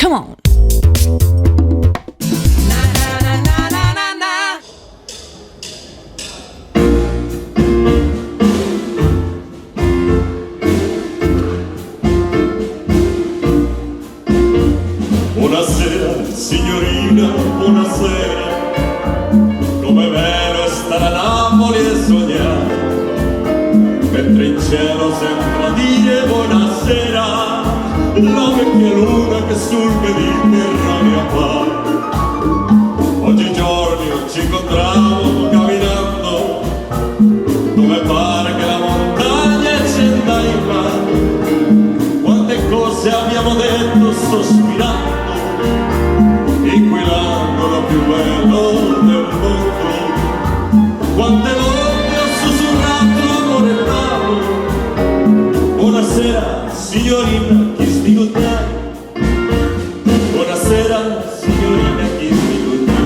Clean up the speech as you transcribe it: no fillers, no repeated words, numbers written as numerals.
Come on. Buonasera signorina, buonasera, come vero è stare a Napoli e sognare, mentre in cielo sembra dire buonasera, la vecchia luna che sul Mediterraneo appare. Oggigiorno ci incontriamo camminando, dove pare che la montagna accenda in mare, quante cose abbiamo detto sospirando, inquilando più bello del mondo, quante volte ho sussurrato amore bravo. Buonasera signorina, chi sti good night? Buonasera signorina, chi sti good night?